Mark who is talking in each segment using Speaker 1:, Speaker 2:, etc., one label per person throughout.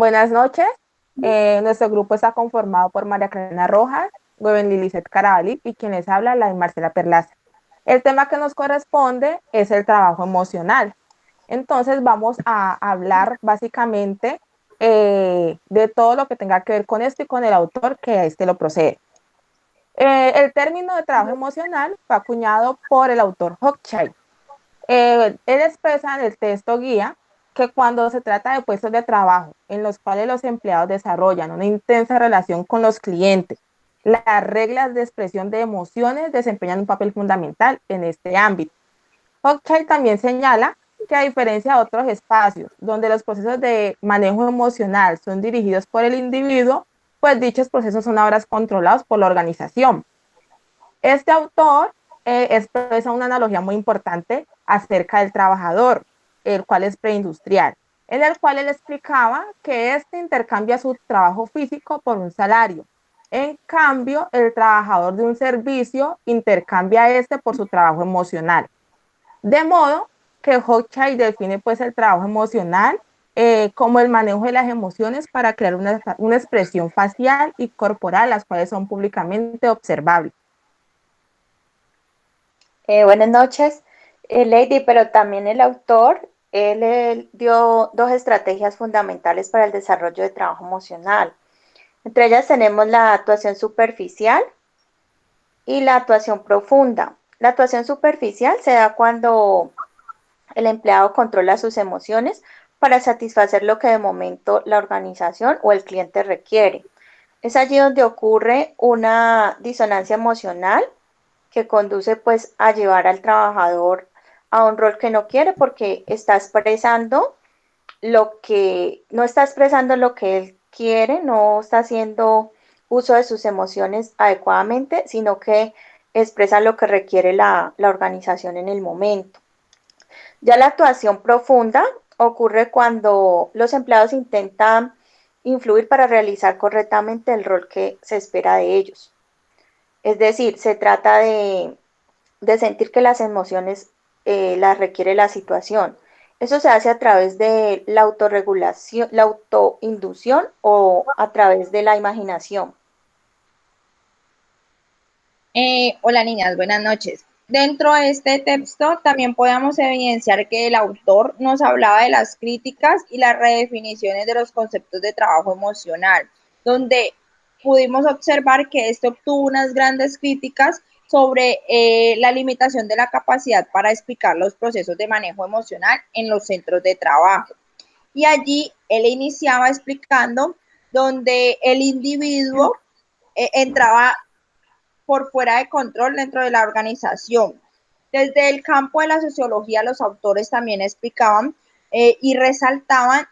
Speaker 1: Buenas noches. Nuestro grupo está conformado por María Cristina Rojas, Gwen Lilizet Carabalí y quien les habla, la de Marcela Perlaza. El tema que nos corresponde es el trabajo emocional. Entonces vamos a hablar básicamente de todo lo que tenga que ver con esto y con el autor que a este lo procede. El término de trabajo emocional fue acuñado por el autor Hochschild. Él expresa en el texto guía que cuando se trata de puestos de trabajo en los cuales los empleados desarrollan una intensa relación con los clientes, las reglas de expresión de emociones desempeñan un papel fundamental en este ámbito. Hochschild también señala que a diferencia de otros espacios donde los procesos de manejo emocional son dirigidos por el individuo, pues dichos procesos son ahora controlados por la organización. Este autor expresa una analogía muy importante acerca del trabajador, el cual es preindustrial, en el cual él explicaba que este intercambia su trabajo físico por un salario. En cambio, el trabajador de un servicio intercambia este por su trabajo emocional. De modo que Hochschild define pues el trabajo emocional como el manejo de las emociones para crear una expresión facial y corporal, las cuales son públicamente observables.
Speaker 2: Buenas noches, Lady, pero también el autor, él dio dos estrategias fundamentales para el desarrollo de trabajo emocional. Entre ellas tenemos la actuación superficial y la actuación profunda. La actuación superficial se da cuando el empleado controla sus emociones para satisfacer lo que de momento la organización o el cliente requiere. Es allí donde ocurre una disonancia emocional que conduce pues a llevar al trabajador a un rol que no quiere porque está expresando lo que, no está expresando lo que él quiere, no está haciendo uso de sus emociones adecuadamente, sino que expresa lo que requiere la organización en el momento. Ya la actuación profunda ocurre cuando los empleados intentan influir para realizar correctamente el rol que se espera de ellos. Es decir, se trata de sentir que las emociones las requiere la situación. Eso se hace a través de la autorregulación, la autoinducción o a través de la imaginación.
Speaker 3: Hola niñas, buenas noches. Dentro de este texto también podemos evidenciar que el autor nos hablaba de las críticas y las redefiniciones de los conceptos de trabajo emocional, donde pudimos observar que esto obtuvo unas grandes críticas sobre la limitación de la capacidad para explicar los procesos de manejo emocional en los centros de trabajo. Y allí él iniciaba explicando donde el individuo entraba por fuera de control dentro de la organización. Desde el campo de la sociología, los autores también explicaban y resaltaban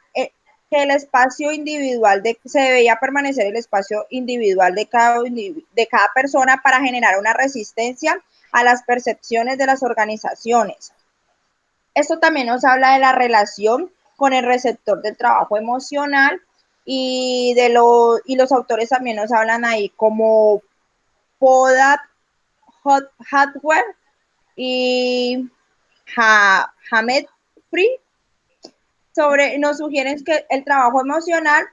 Speaker 3: que el espacio individual se debía permanecer el espacio individual de cada persona para generar una resistencia a las percepciones de las organizaciones. Esto también nos habla de la relación con el receptor del trabajo emocional y los autores también nos hablan ahí como Podat Hardware y Hamed Free nos sugieren que el trabajo emocional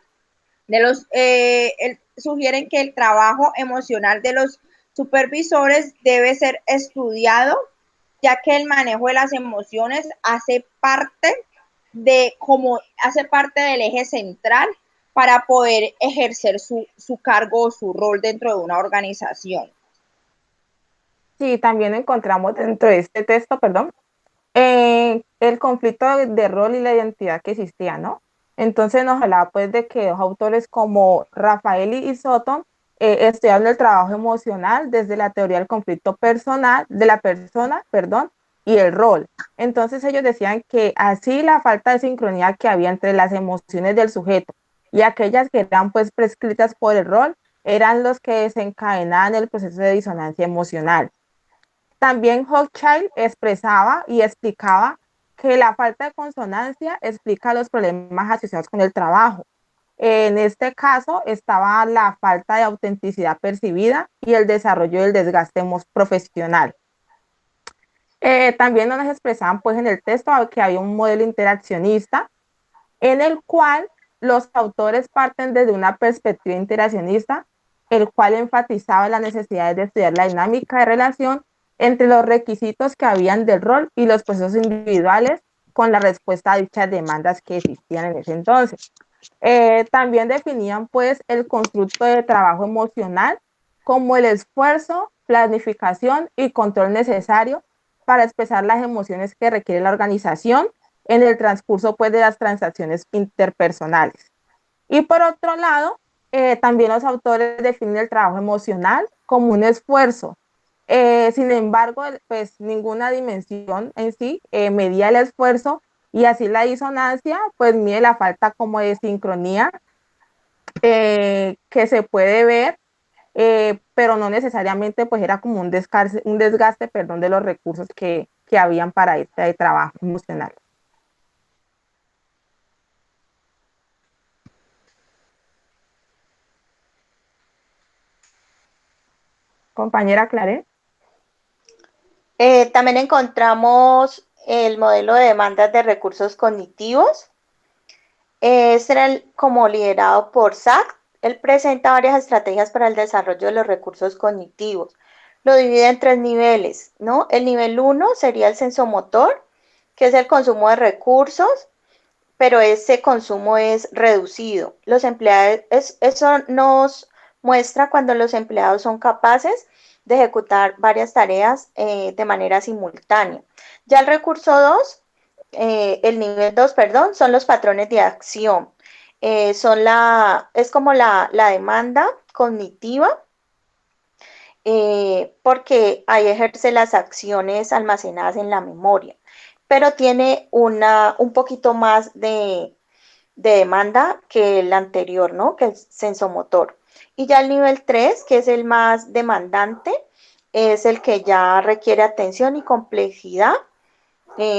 Speaker 3: sugieren que el trabajo emocional de los supervisores debe ser estudiado, ya que el manejo de las emociones hace parte del eje central para poder ejercer su cargo o su rol dentro de una organización.
Speaker 1: Sí, también encontramos dentro de este texto, perdón, el conflicto de rol y la identidad que existía, ¿no? Entonces nos hablaba pues de que dos autores como Rafaeli y Soto estudiaron el trabajo emocional desde la teoría del conflicto personal, de la persona, perdón, y el rol. Entonces ellos decían que así la falta de sincronía que había entre las emociones del sujeto y aquellas que eran pues prescritas por el rol eran los que desencadenaban el proceso de disonancia emocional. También Hochschild expresaba y explicaba que la falta de consonancia explica los problemas asociados con el trabajo. En este caso estaba la falta de autenticidad percibida y el desarrollo del desgaste profesional. También nos expresaban pues en el texto que había un modelo interaccionista en el cual los autores parten desde una perspectiva interaccionista, el cual enfatizaba las necesidades de estudiar la dinámica de relación entre los requisitos que habían del rol y los procesos individuales con la respuesta a dichas demandas que existían en ese entonces. También definían pues el constructo de trabajo emocional como el esfuerzo, planificación y control necesario para expresar las emociones que requiere la organización en el transcurso pues de las transacciones interpersonales. Y por otro lado, también los autores definen el trabajo emocional como un esfuerzo. Sin embargo, pues ninguna dimensión en sí medía el esfuerzo y así la disonancia, pues mide la falta como de sincronía que se puede ver, pero no necesariamente pues era como un desgaste, perdón, de los recursos que habían para este trabajo emocional. Compañera Claret.
Speaker 2: También encontramos el modelo de demandas de recursos cognitivos. Este era como liderado por Sachs. Él presenta varias estrategias para el desarrollo de los recursos cognitivos. Lo divide en 3 niveles, ¿no? El nivel 1 sería el sensomotor, que es el consumo de recursos, pero ese consumo es reducido. Los empleados, eso nos muestra cuando los empleados son capaces de ejecutar varias tareas de manera simultánea. Ya el recurso 2, el nivel 2, perdón, son los patrones de acción. Es como la demanda cognitiva, porque ahí ejerce las acciones almacenadas en la memoria, pero tiene un poquito más de demanda que el anterior, ¿no? Que el sensomotor. Y ya el nivel 3, que es el más demandante, es el que ya requiere atención y complejidad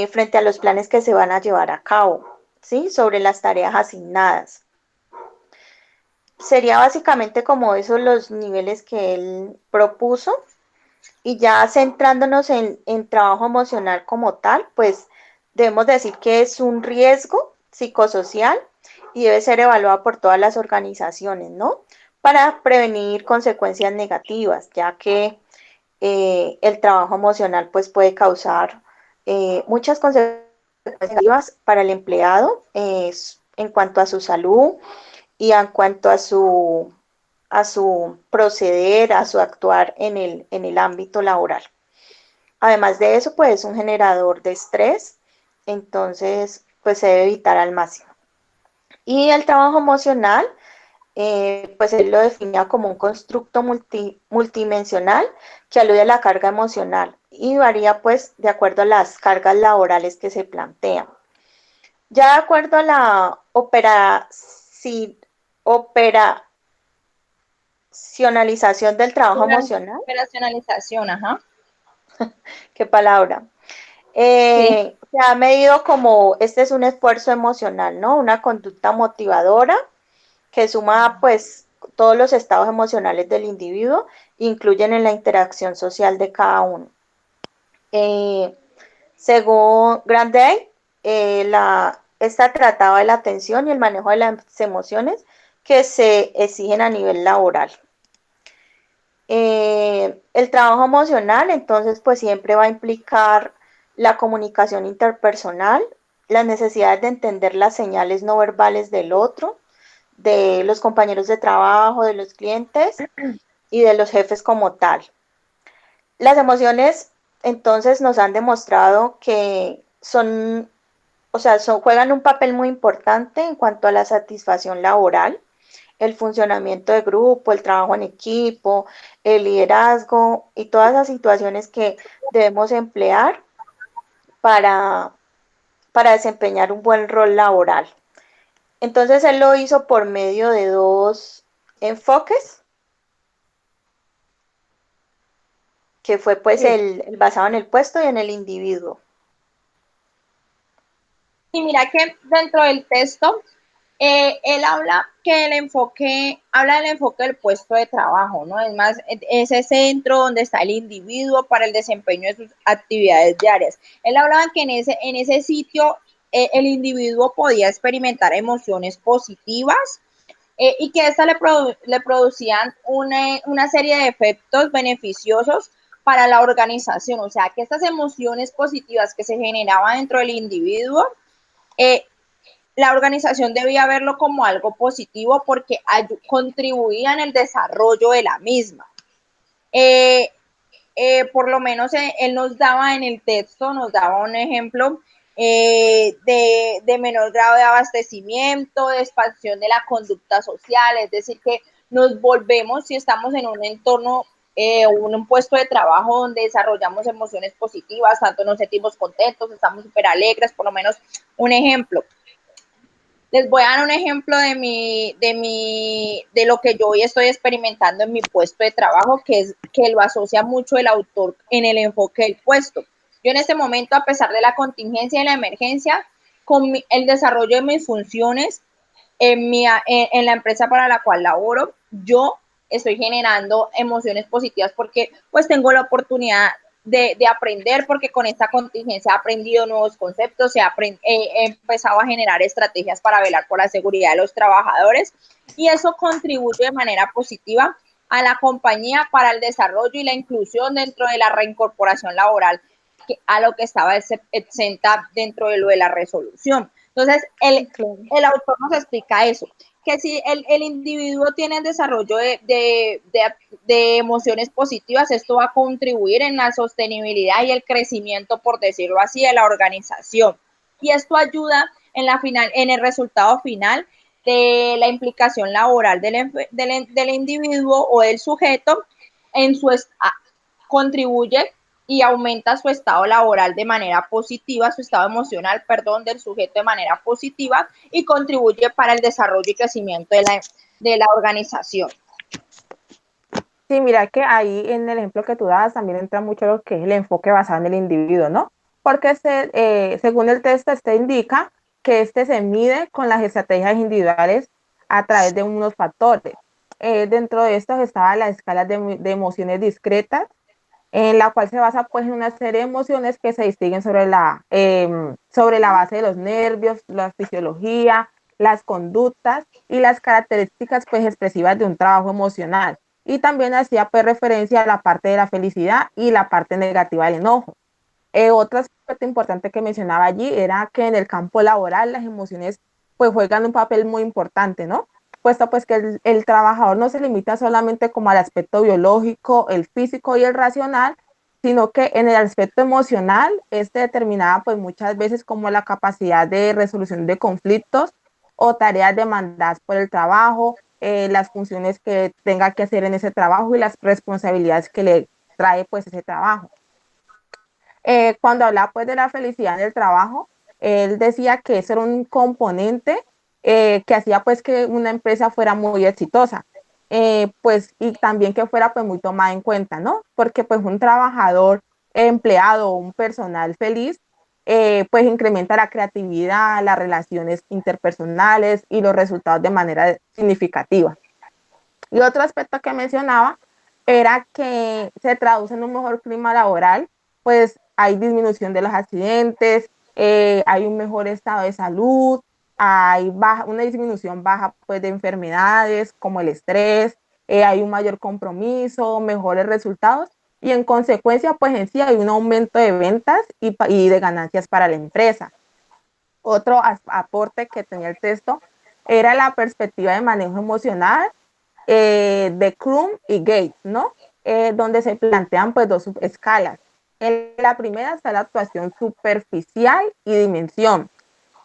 Speaker 2: frente a los planes que se van a llevar a cabo, ¿sí? Sobre las tareas asignadas. Sería básicamente como esos los niveles que él propuso. Y ya centrándonos en trabajo emocional como tal, pues debemos decir que es un riesgo psicosocial y debe ser evaluado por todas las organizaciones, ¿no? Para prevenir consecuencias negativas, ya que el trabajo emocional pues puede causar muchas consecuencias negativas para el empleado en cuanto a su salud y en cuanto a su proceder, a su actuar en el ámbito laboral. Además de eso, pues es un generador de estrés, entonces pues se debe evitar al máximo. Y el trabajo emocional, pues él lo definía como un constructo multidimensional que alude a la carga emocional y varía pues de acuerdo a las cargas laborales que se plantean. Ya de acuerdo a la operacionalización del trabajo emocional.
Speaker 3: Operacionalización, ajá.
Speaker 2: ¿Qué palabra?
Speaker 3: Sí.
Speaker 2: Se ha medido como este es un esfuerzo emocional, ¿no? Una conducta motivadora que suma pues todos los estados emocionales del individuo, incluyen en la interacción social de cada uno. Según Granday, esta trataba de la atención y el manejo de las emociones que se exigen a nivel laboral. El trabajo emocional, entonces, pues siempre va a implicar la comunicación interpersonal, las necesidades de entender las señales no verbales del otro, de los compañeros de trabajo, de los clientes y de los jefes como tal. Las emociones, entonces, nos han demostrado que juegan un papel muy importante en cuanto a la satisfacción laboral, el funcionamiento de grupo, el trabajo en equipo, el liderazgo y todas las situaciones que debemos emplear para desempeñar un buen rol laboral. Entonces él lo hizo por medio de 2 enfoques, que fue pues
Speaker 1: Sí.
Speaker 2: el basado en el puesto y en el individuo.
Speaker 3: Y mira que dentro del texto, él habla del enfoque del puesto de trabajo, ¿no? Es más, ese centro donde está el individuo para el desempeño de sus actividades diarias. Él hablaba que en ese sitio el individuo podía experimentar emociones positivas y que éstas le producían una serie de efectos beneficiosos para la organización. O sea, que estas emociones positivas que se generaban dentro del individuo, la organización debía verlo como algo positivo porque contribuía en el desarrollo de la misma. Por lo menos él nos daba en el texto, nos daba un ejemplo de menor grado de abastecimiento, de expansión de la conducta social, es decir, que nos volvemos, si estamos en un entorno, un puesto de trabajo donde desarrollamos emociones positivas, tanto nos sentimos contentos, estamos súper alegres, por lo menos un ejemplo. Les voy a dar un ejemplo de lo que yo hoy estoy experimentando en mi puesto de trabajo, que lo asocia mucho el autor en el enfoque del puesto. Yo en este momento, a pesar de la contingencia y la emergencia, con el desarrollo de mis funciones en la empresa para la cual laboro, yo estoy generando emociones positivas porque pues tengo la oportunidad de aprender, porque con esta contingencia he aprendido nuevos conceptos, he empezado a generar estrategias para velar por la seguridad de los trabajadores y eso contribuye de manera positiva a la compañía para el desarrollo y la inclusión dentro de la reincorporación laboral a lo que estaba exenta dentro de lo de la resolución. Entonces, el autor nos explica eso, que si el individuo tiene el desarrollo de emociones positivas, esto va a contribuir en la sostenibilidad y el crecimiento, por decirlo así, de la organización. Y esto ayuda en el resultado final de la implicación laboral del individuo o del sujeto contribuye y aumenta su estado laboral de manera positiva, su estado emocional, del sujeto de manera positiva y contribuye para el desarrollo y crecimiento de la organización.
Speaker 1: Sí, mira que ahí en el ejemplo que tú das también entra mucho lo que es el enfoque basado en el individuo, ¿no? Porque según el texto, indica que se mide con las estrategias individuales a través de unos factores. Dentro de estos estaba la escala de emociones discretas, en la cual se basa pues en una serie de emociones que se distinguen sobre la base de los nervios, la fisiología, las conductas y las características pues expresivas de un trabajo emocional. Y también hacía pues referencia a la parte de la felicidad y la parte negativa del enojo. Otro aspecto importante que mencionaba allí era que en el campo laboral las emociones pues juegan un papel muy importante, ¿no? Puesto pues que el trabajador no se limita solamente como al aspecto biológico, el físico y el racional, sino que en el aspecto emocional determinaba pues muchas veces como la capacidad de resolución de conflictos o tareas demandadas por el trabajo, las funciones que tenga que hacer en ese trabajo y las responsabilidades que le trae pues ese trabajo. Cuando hablaba pues de la felicidad en el trabajo, él decía que eso era un componente que hacía pues que una empresa fuera muy exitosa, pues y también que fuera pues muy tomada en cuenta, ¿no? Porque pues un trabajador, empleado o un personal feliz, pues incrementa la creatividad, las relaciones interpersonales y los resultados de manera significativa. Y otro aspecto que mencionaba era que se traduce en un mejor clima laboral, pues hay disminución de los accidentes, hay un mejor estado de salud, hay una disminución baja pues, de enfermedades como el estrés, hay un mayor compromiso, mejores resultados y en consecuencia pues en sí hay un aumento de ventas y de ganancias para la empresa. Otro aporte que tenía el texto era la perspectiva de manejo emocional de Crum y Gates, ¿no? Donde se plantean pues dos subescalas. En la primera está la actuación superficial y dimensión,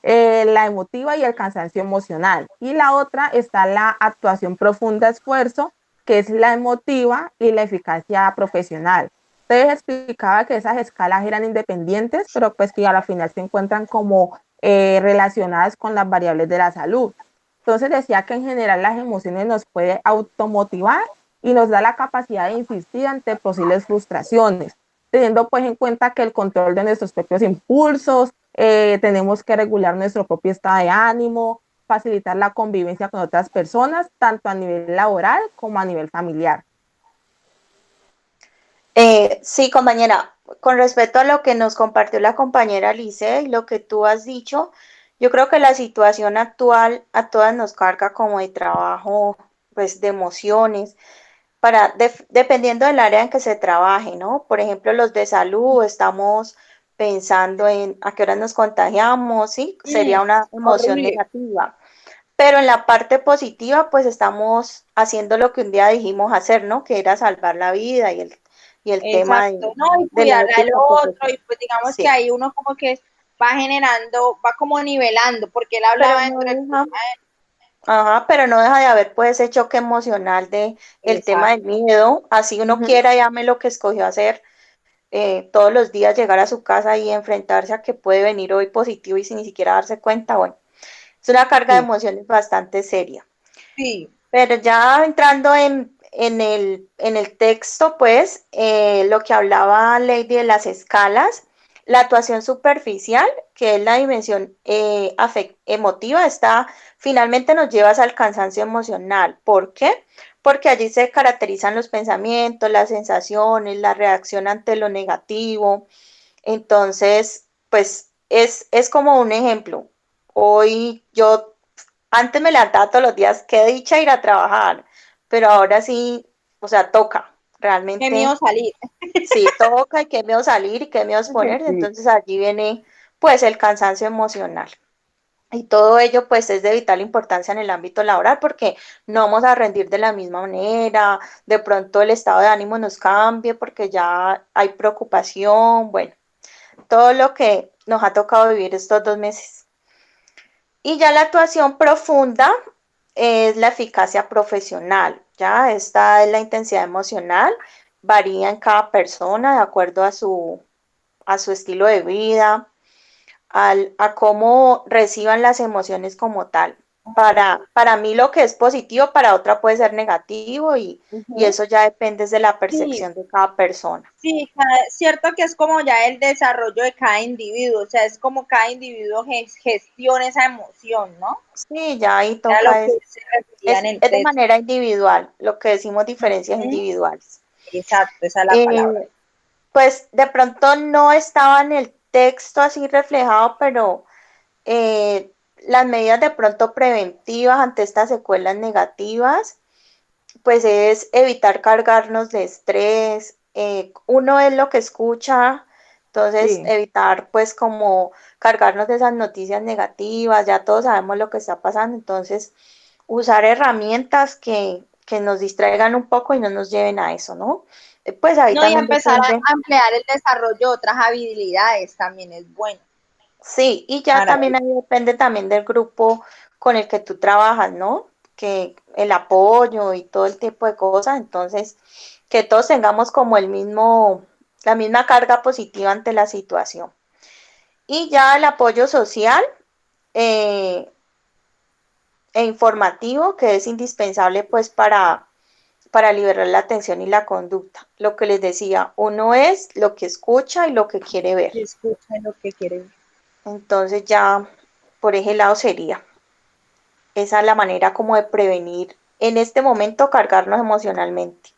Speaker 1: la emotiva y el cansancio emocional. Y la otra está la actuación profunda, esfuerzo, que es la emotiva y la eficacia profesional. Entonces explicaba que esas escalas eran independientes, pero pues que a la final se encuentran como relacionadas con las variables de la salud. Entonces decía que en general las emociones nos puede automotivar y nos da la capacidad de insistir ante posibles frustraciones, teniendo pues en cuenta que el control de nuestros propios impulsos, tenemos que regular nuestro propio estado de ánimo, facilitar la convivencia con otras personas, tanto a nivel laboral como a nivel familiar.
Speaker 2: Sí, compañera, con respecto a lo que nos compartió la compañera Lice y lo que tú has dicho, yo creo que la situación actual a todas nos carga como de trabajo, pues de emociones, dependiendo del área en que se trabaje, ¿no? Por ejemplo, los de salud, estamos pensando en a qué hora nos contagiamos, ¿sí? Sería una emoción
Speaker 3: Horrible.
Speaker 2: negativa. Pero en la parte positiva, pues estamos haciendo lo que un día dijimos hacer, ¿no? Que era salvar la vida y el tema
Speaker 3: Exacto, ¿no? Y
Speaker 2: de la
Speaker 3: cuidar al
Speaker 2: ética
Speaker 3: otro,
Speaker 2: profesional.
Speaker 3: y pues digamos que
Speaker 2: Sí,
Speaker 3: ahí uno como que va generando, va como nivelando, porque él
Speaker 2: pero
Speaker 3: hablaba
Speaker 2: no
Speaker 3: dentro del
Speaker 2: deja,
Speaker 3: tema
Speaker 2: ajá, pero no deja de haber pues ese choque emocional de
Speaker 3: de
Speaker 2: el tema
Speaker 3: exacto.
Speaker 2: del miedo, así uno
Speaker 1: Ujú.
Speaker 2: quiera y ame lo que escogió hacer, todos los días llegar a su casa y enfrentarse a que puede venir hoy positivo y sin ni siquiera darse cuenta, bueno, es una carga de
Speaker 1: Sí,
Speaker 2: emociones bastante seria.
Speaker 3: Sí,
Speaker 2: Pero ya entrando en el texto, pues, lo que hablaba Lady de las escalas, la actuación superficial, que es la dimensión emotiva, está, finalmente nos lleva al cansancio emocional. ¿Por qué? Porque allí se caracterizan los pensamientos, las sensaciones, la reacción ante lo negativo. Entonces, pues, es como un ejemplo. Hoy yo antes me levantaba todos los días, qué dicha ir a trabajar, pero ahora sí, o sea, toca,
Speaker 3: qué miedo
Speaker 2: realmente
Speaker 3: salir.
Speaker 2: sí toca y qué miedo salir y qué miedo exponer,
Speaker 1: sí,
Speaker 2: entonces allí viene pues el cansancio emocional. Y todo ello pues es de vital importancia en el ámbito laboral porque no vamos a rendir de la misma manera, de pronto el estado de ánimo nos cambie porque ya hay preocupación, bueno, todo lo que nos ha tocado vivir estos 2 meses. Y ya la actuación profunda es la eficacia profesional, ¿ya? Esta es la intensidad emocional, varía en cada persona de acuerdo a su estilo de vida, a cómo reciban las emociones como tal. Para mí lo que es positivo, para otra puede ser negativo y
Speaker 1: ujú,
Speaker 2: eso ya depende de la
Speaker 3: Sí,
Speaker 2: percepción de cada persona.
Speaker 3: sí, cierto que es como ya el desarrollo de cada individuo, o sea, es como cada individuo gestiona esa emoción, ¿no?
Speaker 2: Sí, ya ahí
Speaker 3: Era lo
Speaker 2: toca,
Speaker 3: que se refería en el
Speaker 2: es de
Speaker 3: texto.
Speaker 2: manera individual, lo que decimos diferencias
Speaker 3: Ujú.
Speaker 2: individuales.
Speaker 3: Exacto, esa es la palabra.
Speaker 2: Eh, Pues de pronto no estaba en el texto así reflejado, pero las medidas de pronto preventivas ante estas secuelas negativas, pues es evitar cargarnos de estrés. Uno es lo que escucha, entonces
Speaker 1: sí.
Speaker 2: evitar pues como cargarnos de esas noticias negativas, ya todos sabemos lo que está pasando, entonces usar herramientas que nos distraigan un poco y no nos lleven a eso, ¿no? Pues ahí
Speaker 3: No, y
Speaker 2: también
Speaker 3: empezar
Speaker 2: depende.
Speaker 3: a emplear el desarrollo de otras habilidades también es bueno.
Speaker 2: Sí, y ya
Speaker 3: Para
Speaker 2: también ahí depende también del grupo con el que tú trabajas, ¿no? Que el apoyo y todo el tipo de cosas, entonces que todos tengamos como la misma carga positiva ante la situación. Y ya el apoyo social eh, e informativo, que es indispensable pues para liberar la atención y la conducta. Lo que les decía, uno es lo que escucha y lo que quiere ver.
Speaker 3: que escuchen lo que quieren.
Speaker 2: Entonces ya por ese lado sería. Esa es la manera como de prevenir en este momento cargarnos emocionalmente.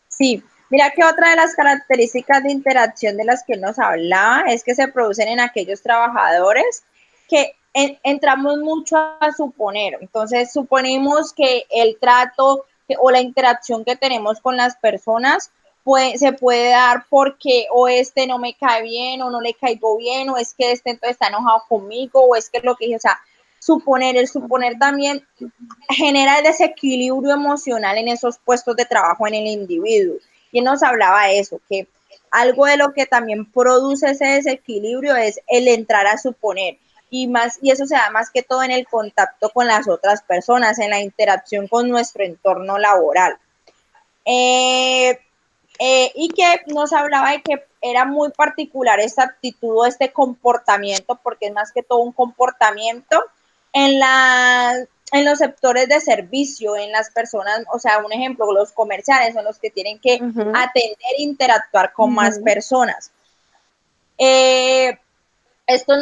Speaker 3: Sí, mira que otra de las características de interacción de las que él nos hablaba es que se producen en aquellos trabajadores que entramos mucho a suponer. Entonces, suponemos que el trato o la interacción que tenemos con las personas se puede dar porque o este no me cae bien o no le caigo bien o es que este entonces está enojado conmigo o es que es lo que dije, o sea, el suponer también genera el desequilibrio emocional en esos puestos de trabajo en el individuo. Y él nos hablaba de eso, que algo de lo que también produce ese desequilibrio es el entrar a suponer. Y eso se da más que todo en el contacto con las otras personas, en la interacción con nuestro entorno laboral. Eh, y que nos hablaba de que era muy particular esta actitud o este comportamiento, porque es más que todo un comportamiento en, en los sectores de servicio, en las personas, o sea, un ejemplo, los comerciales son los que tienen que
Speaker 2: Uh -huh,
Speaker 3: atender e interactuar con
Speaker 2: uh
Speaker 3: más
Speaker 2: -huh.
Speaker 3: personas. Esto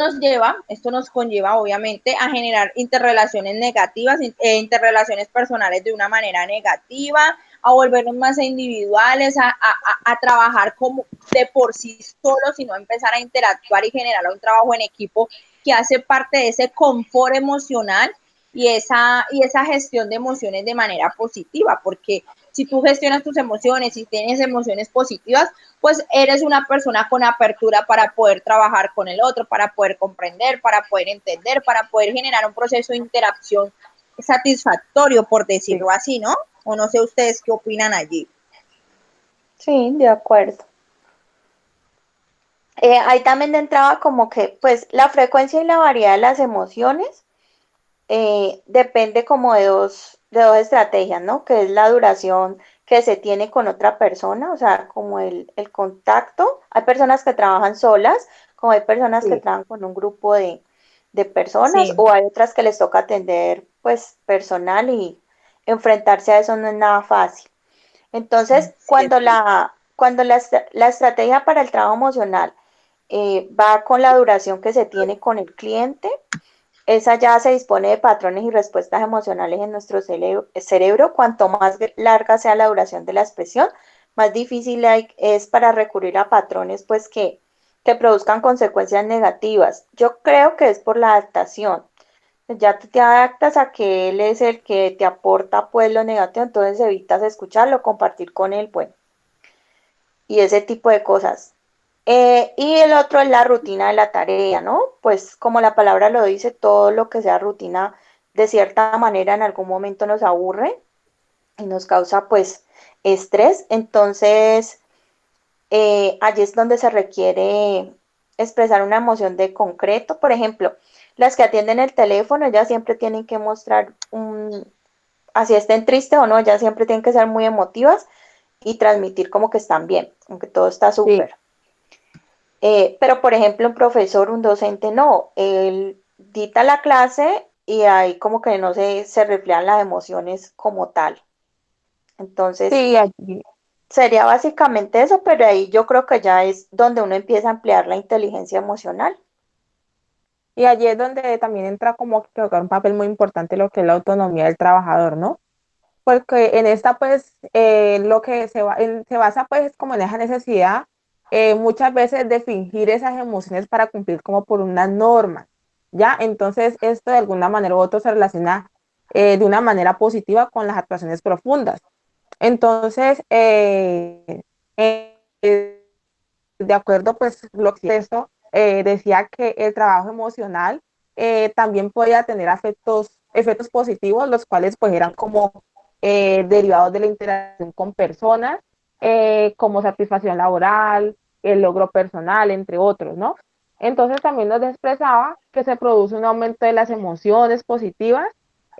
Speaker 3: nos conlleva obviamente a generar interrelaciones negativas, interrelaciones personales de una manera negativa, a volvernos más individuales, a trabajar como de por sí solos, sino empezar a interactuar y generar un trabajo en equipo que hace parte de ese confort emocional y esa gestión de emociones de manera positiva, porque si tú gestionas tus emociones y tienes emociones positivas, pues eres una persona con apertura para poder trabajar con el otro, para poder comprender, para poder entender, para poder generar un proceso de interacción satisfactorio, por
Speaker 1: Sí.
Speaker 3: decirlo así, ¿no? O no sé ustedes qué opinan allí.
Speaker 2: Sí, de acuerdo. Ahí también entraba como que, pues, la frecuencia y la variedad de las emociones depende como de dos estrategias, ¿no? Que es la duración que se tiene con otra persona, o sea, como el contacto. Hay personas que trabajan solas, como hay personas que
Speaker 1: Sí,
Speaker 2: trabajan con un grupo de personas,
Speaker 3: Sí,
Speaker 2: o hay otras que les toca atender, pues, personal y enfrentarse a eso no es nada fácil. Entonces,
Speaker 3: cierto.
Speaker 2: cuando la estrategia para el trabajo emocional va con la duración que se tiene con el cliente, esa ya se dispone de patrones y respuestas emocionales en nuestro cerebro. Cuanto más larga sea la duración de la expresión, más difícil es para recurrir a patrones pues que produzcan consecuencias negativas. Yo creo que es por la adaptación. Ya te adaptas a que él es el que te aporta pues lo negativo, entonces evitas escucharlo, compartir con él, bueno, y ese tipo de cosas. Y el otro es la rutina de la tarea, ¿no? Pues como la palabra lo dice, todo lo que sea rutina de cierta manera en algún momento nos aburre y nos causa pues estrés. Entonces, allí es donde se requiere expresar una emoción de concreto. Por ejemplo, las que atienden el teléfono, ellas siempre tienen que mostrar así estén tristes o no, ellas siempre tienen que ser muy emotivas y transmitir como que están bien, aunque todo está
Speaker 1: sí.
Speaker 2: súper. Pero, por ejemplo, un profesor, un docente, no, él dicta la clase y ahí como que no se reflejan las emociones como tal. Entonces,
Speaker 1: Sí, allí,
Speaker 2: sería básicamente eso, pero ahí yo creo que ya es donde uno empieza a ampliar la inteligencia emocional.
Speaker 1: y allí es donde también entra como que jugar un papel muy importante lo que es la autonomía del trabajador, ¿no? Porque en esta pues lo que se basa pues como en esa necesidad muchas veces de fingir esas emociones para cumplir como por unas normas, ¿ya? Entonces esto de alguna manera u otra se relaciona de una manera positiva con las actuaciones profundas. Entonces, de acuerdo, pues lo que esto decía que el trabajo emocional también podía tener efectos positivos, los cuales pues eran como derivados de la interacción con personas, como satisfacción laboral, el logro personal, entre otros, ¿no? Entonces también nos expresaba que se produce un aumento de las emociones positivas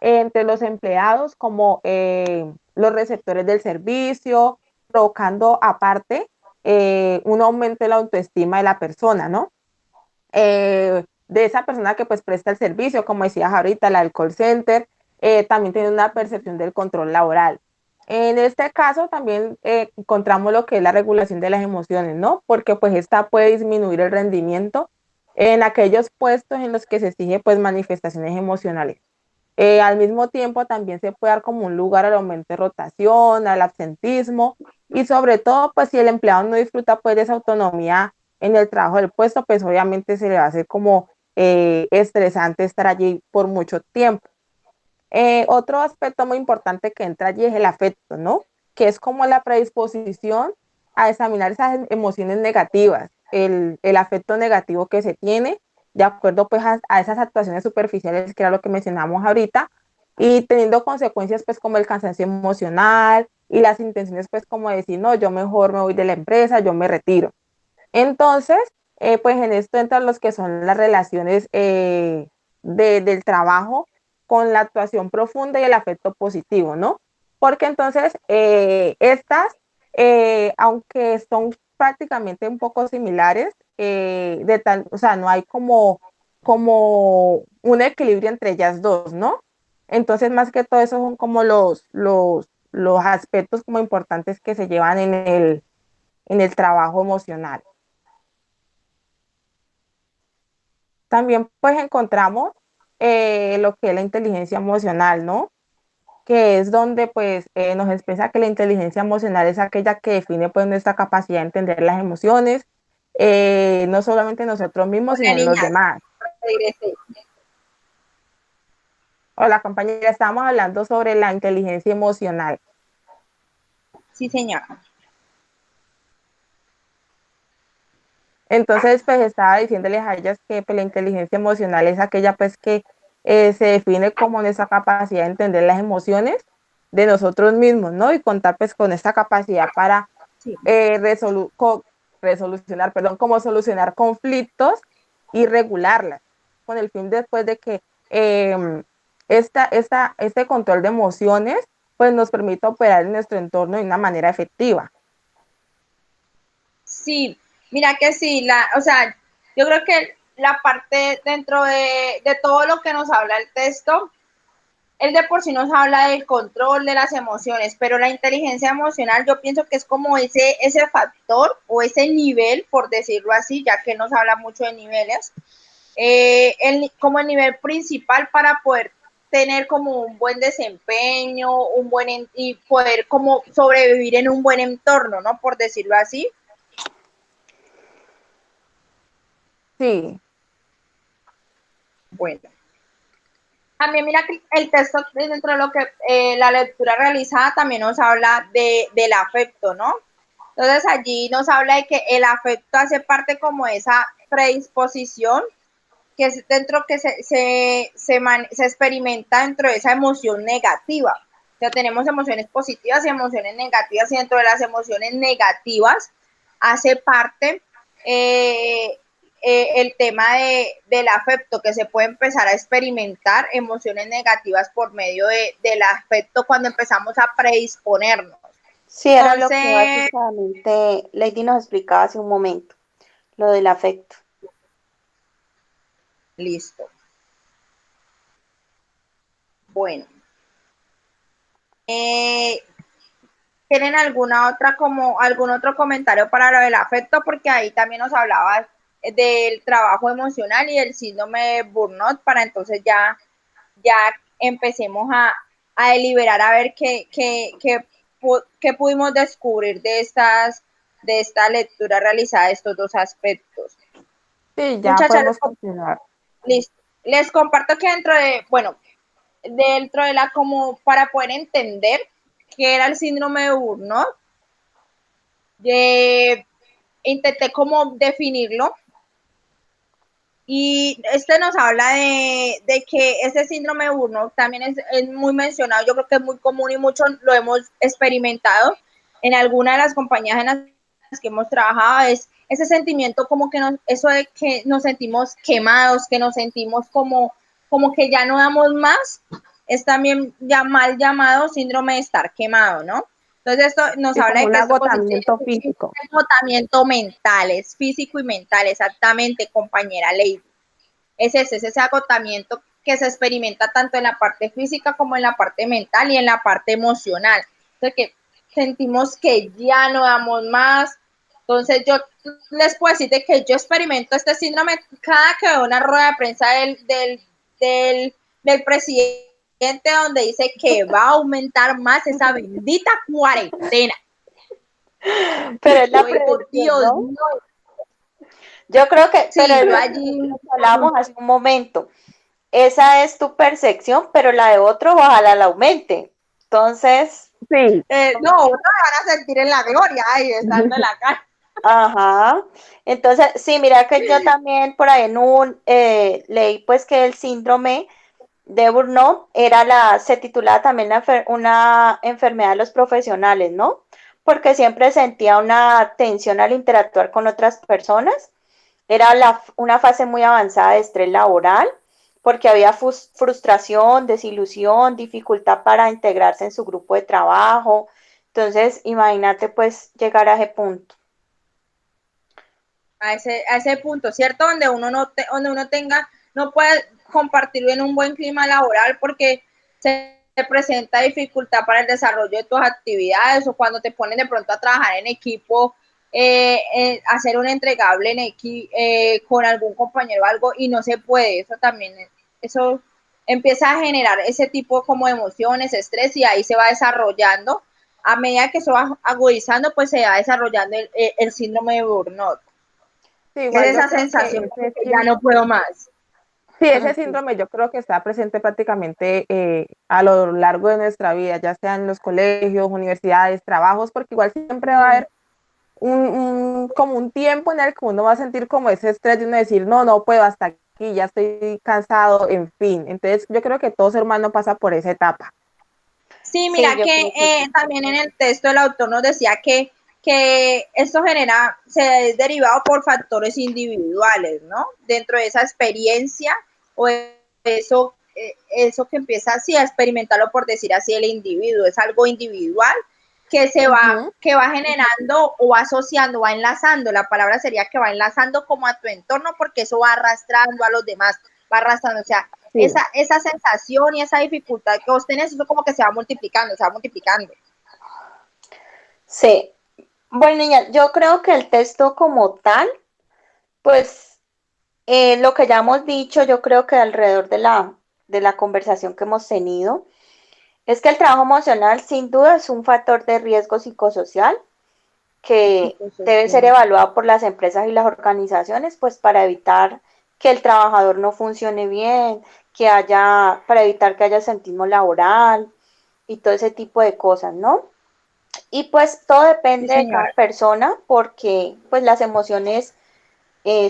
Speaker 1: entre los empleados como los receptores del servicio, provocando aparte un aumento de la autoestima de la persona, ¿no? De esa persona que pues presta el servicio, como decías ahorita, la del call center, también tiene una percepción del control laboral. En este caso también encontramos lo que es la regulación de las emociones, ¿no? Porque pues esta puede disminuir el rendimiento en aquellos puestos en los que se exige pues manifestaciones emocionales. Al mismo tiempo, también se puede dar como un lugar al aumento de rotación, al absentismo y sobre todo, pues si el empleado no disfruta pues de esa autonomía en el trabajo del puesto, pues obviamente se le va a hacer como estresante estar allí por mucho tiempo. Otro aspecto muy importante que entra allí es el afecto, ¿no? Que es como la predisposición a examinar esas emociones negativas, el afecto negativo que se tiene, de acuerdo pues a esas actuaciones superficiales, que era lo que mencionamos ahorita, y teniendo consecuencias pues como el cansancio emocional y las intenciones pues como decir, no, yo mejor me voy de la empresa, yo me retiro. Entonces, pues en esto entran los que son las relaciones del trabajo con la actuación profunda y el afecto positivo, ¿no? Porque entonces estas, aunque son prácticamente un poco similares, o sea, no hay como un equilibrio entre ellas dos, ¿no? Entonces, más que todo, esos son como los aspectos como importantes que se llevan en el trabajo emocional. También pues encontramos lo que es la inteligencia emocional, ¿no? que es donde pues nos expresa que la inteligencia emocional es aquella que define pues nuestra capacidad de entender las emociones, no solamente en nosotros mismos,
Speaker 3: Hola,
Speaker 1: sino en los
Speaker 3: niñas.
Speaker 1: demás.
Speaker 3: Regresé.
Speaker 1: Hola compañera, estamos hablando sobre la inteligencia emocional.
Speaker 3: Sí, señora.
Speaker 1: Entonces, pues estaba diciéndoles a ellas que pues, la inteligencia emocional es aquella pues que se define como nuestra capacidad de entender las emociones de nosotros mismos, ¿no? Y contar pues con esta capacidad para
Speaker 3: Sí.
Speaker 1: resolucionar, perdón, como solucionar conflictos y regularlas, con el fin después de que este control de emociones pues nos permita operar en nuestro entorno de una manera efectiva.
Speaker 3: Sí, mira que sí, o sea, yo creo que la parte dentro de todo lo que nos habla el texto, él de por sí nos habla del control de las emociones, pero la inteligencia emocional yo pienso que es como ese factor o ese nivel, por decirlo así, ya que nos habla mucho de niveles, como el nivel principal para poder tener como un buen desempeño, y poder como sobrevivir en un buen entorno, ¿no? Por decirlo así.
Speaker 1: Sí,
Speaker 3: Bueno, también mira que el texto dentro de lo que la lectura realizada también nos habla del afecto, ¿no? Entonces allí nos habla de que el afecto hace parte como de esa predisposición que es dentro que se experimenta dentro de esa emoción negativa. O sea, tenemos emociones positivas y emociones negativas y dentro de las emociones negativas hace parte el tema del afecto, que se puede empezar a experimentar emociones negativas por medio del afecto cuando empezamos a predisponernos.
Speaker 2: Sí, era lo que
Speaker 3: Entonces,
Speaker 2: básicamente Lady nos explicaba hace un momento, lo del afecto.
Speaker 3: listo. Bueno. Eh, ¿Tienen alguna otra como algún otro comentario para lo del afecto? Porque ahí también nos hablaba del trabajo emocional y el síndrome de burnout para entonces ya empecemos a deliberar a ver qué pudimos descubrir de esta lectura realizada de estos dos aspectos.
Speaker 1: sí, ya
Speaker 3: Muchachas,
Speaker 1: podemos continuar.
Speaker 3: les comparto que dentro de la como para poder entender qué era el síndrome de burnout, intenté como definirlo y este nos habla de que este síndrome de burnout también es muy mencionado, yo creo que es muy común y muchos lo hemos experimentado en alguna de las compañías en las que hemos trabajado, es ese sentimiento como que eso de que nos sentimos quemados, que nos sentimos como que ya no damos más, es también ya mal llamado síndrome de estar quemado, ¿no? Entonces esto nos
Speaker 1: Sí,
Speaker 3: habla
Speaker 1: como
Speaker 3: de
Speaker 1: un
Speaker 3: que esto consiste
Speaker 1: agotamiento
Speaker 3: en
Speaker 1: físico.
Speaker 3: agotamiento mental, es físico y mental, exactamente, compañera Lady. Es ese agotamiento que se experimenta tanto en la parte física como en la parte mental y en la parte emocional. Entonces, que sentimos que ya no damos más. Entonces, yo les puedo decir de que yo experimento este síndrome cada que veo una rueda de prensa del presidente donde dice que va a aumentar más esa bendita cuarentena.
Speaker 2: Pero es la
Speaker 3: Yo digo,
Speaker 2: prevención,
Speaker 3: Dios
Speaker 2: ¿no?
Speaker 3: mío,
Speaker 2: Yo creo que, pero
Speaker 3: sí,
Speaker 2: es
Speaker 3: yo
Speaker 2: lo
Speaker 3: allí,
Speaker 2: que hablábamos hace un momento. Esa es tu percepción, pero la de otro ojalá la aumente. Entonces,
Speaker 1: Sí,
Speaker 3: no, otros van a sentir en la gloria, ay, estando en la cara.
Speaker 2: ajá. Entonces, sí, mira que yo también por ahí en un leí pues que el síndrome de Burnout se titulaba también una enfermedad de los profesionales, ¿no? Porque siempre sentía una tensión al interactuar con otras personas. Era una fase muy avanzada de estrés laboral, porque había frustración, desilusión, dificultad para integrarse en su grupo de trabajo. Entonces, imagínate pues llegar a ese punto.
Speaker 3: A ese punto, ¿cierto? Donde uno donde uno no puede compartir en un buen clima laboral porque se presenta dificultad para el desarrollo de tus actividades o cuando te ponen de pronto a trabajar en equipo, hacer un entregable con algún compañero o algo y no se puede. Eso también, eso empieza a generar ese tipo como de emociones, estrés, y ahí se va desarrollando. A medida que se va agudizando, pues se va desarrollando el síndrome de burnout.
Speaker 1: Sí,
Speaker 3: Es
Speaker 1: igual yo
Speaker 3: esa
Speaker 1: creo que
Speaker 3: sensación de que ya no puedo más.
Speaker 1: sí, ese síndrome yo creo que está presente prácticamente a lo largo de nuestra vida, ya sea en los colegios, universidades, trabajos, porque igual siempre va a haber como un tiempo en el que uno va a sentir como ese estrés de uno decir, no, no puedo hasta aquí, ya estoy cansado, en fin. Entonces yo creo que todo ser humano pasa por esa etapa.
Speaker 3: Sí,
Speaker 2: Sí,
Speaker 3: mira
Speaker 2: yo
Speaker 3: que
Speaker 2: creo que sí.
Speaker 3: también en el texto el autor nos decía que esto se es derivado por factores individuales, ¿no? Dentro de esa experiencia o eso que empieza así a experimentarlo, por decir así, el individuo, es algo individual que va generando o va asociando, va enlazando, la palabra sería que va enlazando como a tu entorno, porque eso va arrastrando a los demás, va arrastrando, o sea,
Speaker 1: Sí.
Speaker 3: esa sensación y esa dificultad que vos tenés, eso como que se va multiplicando, se va multiplicando.
Speaker 2: Sí. Bueno, niña, yo creo que el texto como tal, pues lo que ya hemos dicho, yo creo que alrededor de la conversación que hemos tenido, es que el trabajo emocional sin duda es un factor de riesgo psicosocial que debe ser evaluado por las empresas y las organizaciones, pues para evitar que el trabajador no funcione bien, para evitar que haya sentismo laboral y todo ese tipo de cosas, ¿no? Y pues todo
Speaker 3: Sí,
Speaker 2: depende de cada
Speaker 3: señora.
Speaker 2: persona porque pues las emociones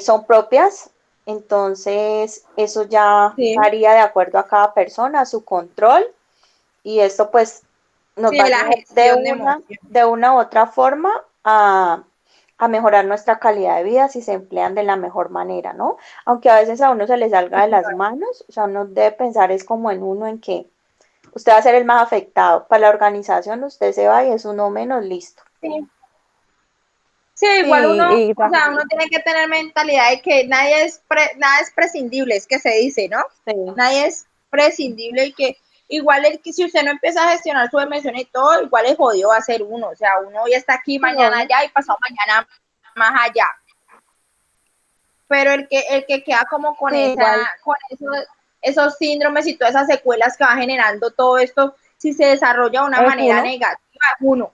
Speaker 2: son propias, entonces eso ya
Speaker 3: Sí,
Speaker 2: varía de acuerdo a cada persona, a su control, y esto pues nos
Speaker 3: sí,
Speaker 2: va a
Speaker 3: de la
Speaker 2: ayudar
Speaker 3: gestión de emociones.
Speaker 2: de una u otra forma a mejorar nuestra calidad de vida si se emplean de la mejor manera, ¿no? Aunque a veces a uno se le salga
Speaker 3: Sí,
Speaker 2: de las
Speaker 3: señora.
Speaker 2: manos, o sea, uno debe pensar es como en uno en que usted va a ser el más afectado. Para la organización usted se va y es uno menos listo.
Speaker 3: Sí. Sí,
Speaker 1: Sí,
Speaker 3: igual uno,
Speaker 1: y
Speaker 3: o sea, uno tiene que tener mentalidad de que nada es prescindible, es que se dice, ¿no?
Speaker 2: Sí.
Speaker 3: Nadie es prescindible y que igual el que si usted no empieza a gestionar su emoción y todo, igual es jodido va a ser uno, o sea, uno hoy está aquí,
Speaker 2: Sí,
Speaker 3: mañana
Speaker 2: obvio.
Speaker 3: allá y pasado mañana más allá. Pero el que queda como
Speaker 1: sí, igual.
Speaker 3: con esos síndromes y todas esas secuelas que va generando todo esto, si se desarrolla de una
Speaker 1: Es
Speaker 3: manera
Speaker 1: uno.
Speaker 3: negativa, es uno.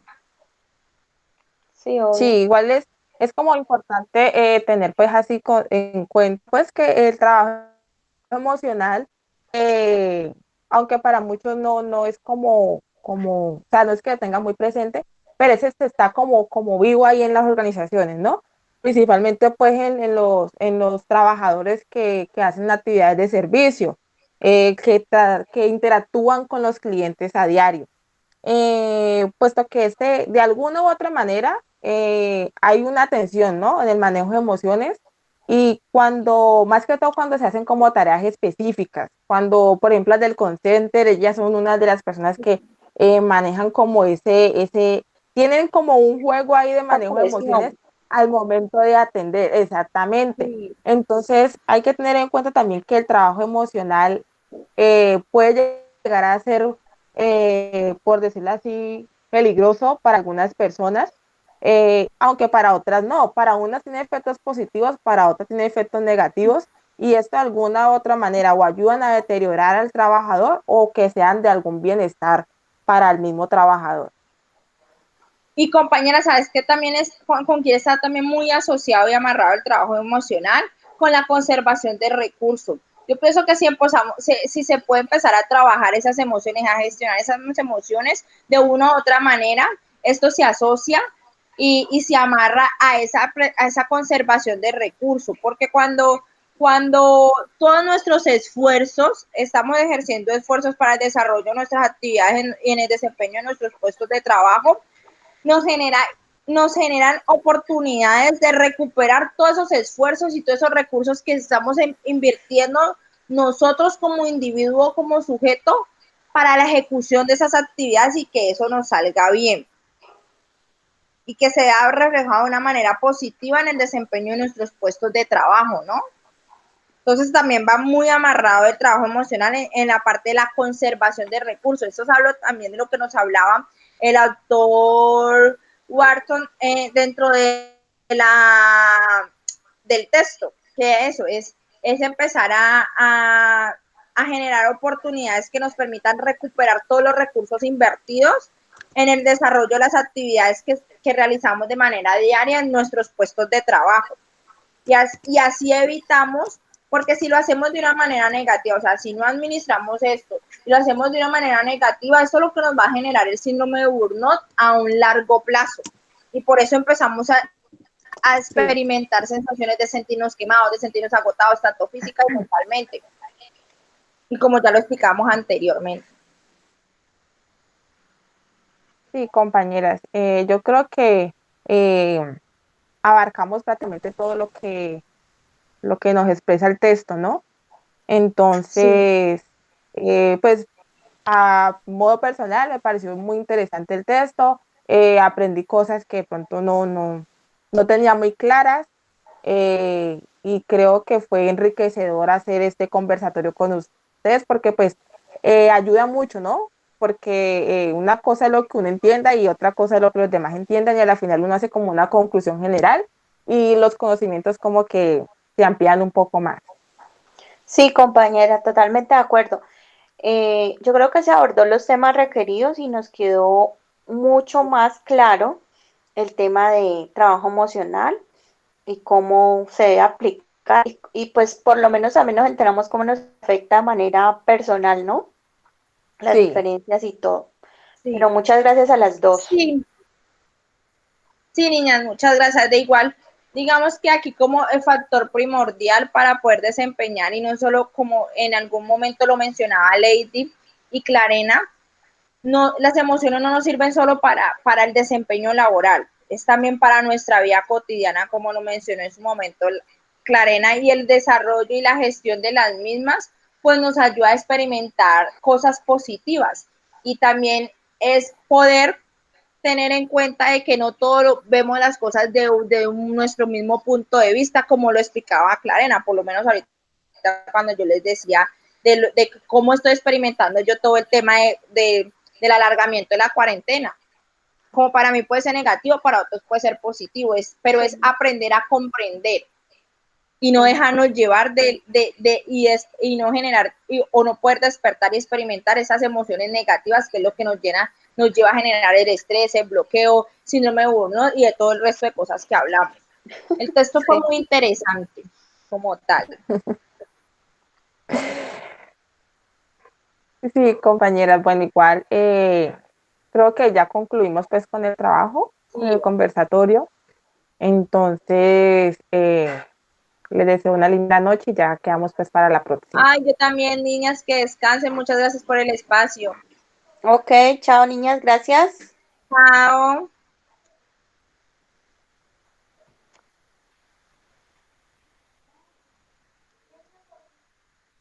Speaker 2: Sí,
Speaker 1: Sí,
Speaker 2: obvio.
Speaker 1: igual es como importante tener pues así en cuenta pues que el trabajo emocional, eh, aunque para muchos no es o sea, no es que lo tengan muy presente, pero ese está como vivo ahí en las organizaciones, ¿no? Principalmente pues en los trabajadores que hacen actividades de servicio, que interactúan con los clientes a diario, puesto que de alguna u otra manera hay una tensión, ¿no? En el manejo de emociones y más que todo cuando se hacen como tareas específicas, cuando, por ejemplo, las del call center, ellas son una de las personas que manejan como tienen como un juego ahí de
Speaker 2: La
Speaker 1: manejo de emociones
Speaker 2: presión.
Speaker 1: al momento de atender, exactamente.
Speaker 3: Sí.
Speaker 1: Entonces, hay que tener en cuenta también que el trabajo emocional puede llegar a ser por decirlo así, peligroso para algunas personas, aunque para otras no. Para unas tiene efectos positivos, para otras tiene efectos negativos, y esto de alguna u otra manera o ayudan a deteriorar al trabajador o que sean de algún bienestar para el mismo trabajador.
Speaker 3: Y compañera, ¿sabes qué también con quien está también muy asociado y amarrado el trabajo emocional? Con la conservación de recursos. Yo pienso que si se puede empezar a trabajar esas emociones, a gestionar esas emociones de una u otra manera, esto se asocia y se amarra a esa conservación de recursos, porque cuando todos nuestros esfuerzos, estamos ejerciendo esfuerzos para el desarrollo de nuestras actividades en el desempeño de nuestros puestos de trabajo, nos genera nos generan oportunidades de recuperar todos esos esfuerzos y todos esos recursos que estamos invirtiendo nosotros como individuo, como sujeto, para la ejecución de esas actividades y que eso nos salga bien y que se vea reflejado de una manera positiva en el desempeño de nuestros puestos de trabajo, ¿no? Entonces también va muy amarrado el trabajo emocional en la parte de la conservación de recursos. Esto hablo también de lo que nos hablaba el autor Wharton dentro de del texto, que eso es empezar a generar oportunidades que nos permitan recuperar todos los recursos invertidos en el desarrollo de las actividades que realizamos de manera diaria en nuestros puestos de trabajo. Y así evitamos, porque si lo hacemos de una manera negativa, o sea, si no administramos esto y lo hacemos de una manera negativa, eso es lo que nos va a generar el síndrome de burnout a un largo plazo. Y por eso empezamos a experimentar sensaciones de sentirnos quemados, de sentirnos agotados, tanto física y mentalmente. Y como ya lo explicamos anteriormente.
Speaker 1: Sí, compañeras, yo creo que abarcamos prácticamente todo lo que nos expresa el texto, ¿no?
Speaker 3: Sí.
Speaker 1: Entonces, pues a modo personal me pareció muy interesante el texto, aprendí cosas que de pronto no tenía muy claras, y creo que fue enriquecedor hacer este conversatorio con ustedes porque pues ayuda mucho, ¿no? Porque una cosa es lo que uno entienda y otra cosa es lo que los demás entiendan y al final uno hace como una conclusión general y los conocimientos como que se amplían un poco más.
Speaker 2: Sí, compañera, totalmente de acuerdo. Yo creo que se abordó los temas requeridos y nos quedó mucho más claro el tema de trabajo emocional y cómo se debe aplicar y pues por lo menos también nos enteramos cómo nos afecta de manera personal, ¿no? Las
Speaker 1: Sí,
Speaker 2: diferencias y todo.
Speaker 3: Sí.
Speaker 2: Pero muchas gracias a las dos.
Speaker 3: Sí. Sí, niñas, muchas gracias. De igual, digamos que aquí como el factor primordial para poder desempeñar, y no solo como en algún momento lo mencionaba Lady y Clarena, no, las emociones no nos sirven solo para el desempeño laboral, es también para nuestra vida cotidiana, como lo mencionó en su momento Clarena, y el desarrollo y la gestión de las mismas, pues nos ayuda a experimentar cosas positivas y también es poder tener en cuenta de que no todo vemos las cosas de nuestro mismo punto de vista, como lo explicaba Clarena, por lo menos ahorita cuando yo les decía de cómo estoy experimentando yo todo el tema del alargamiento de la cuarentena. Como para mí puede ser negativo, para otros puede ser positivo, pero es aprender a comprender y no dejarnos llevar y no generar o no poder despertar y experimentar esas emociones negativas que es lo que nos lleva a generar el estrés, el bloqueo, síndrome de burnout y de todo el resto de cosas que hablamos. El texto fue muy interesante como tal.
Speaker 1: sí, compañeras, bueno, igual creo que ya concluimos pues con el trabajo, con
Speaker 3: Sí.
Speaker 1: el conversatorio. Entonces, les deseo una linda noche y ya quedamos pues para la próxima.
Speaker 3: Ay, yo también, niñas, que descansen. Muchas gracias por el espacio.
Speaker 2: Ok, chao niñas, gracias.
Speaker 3: Chao.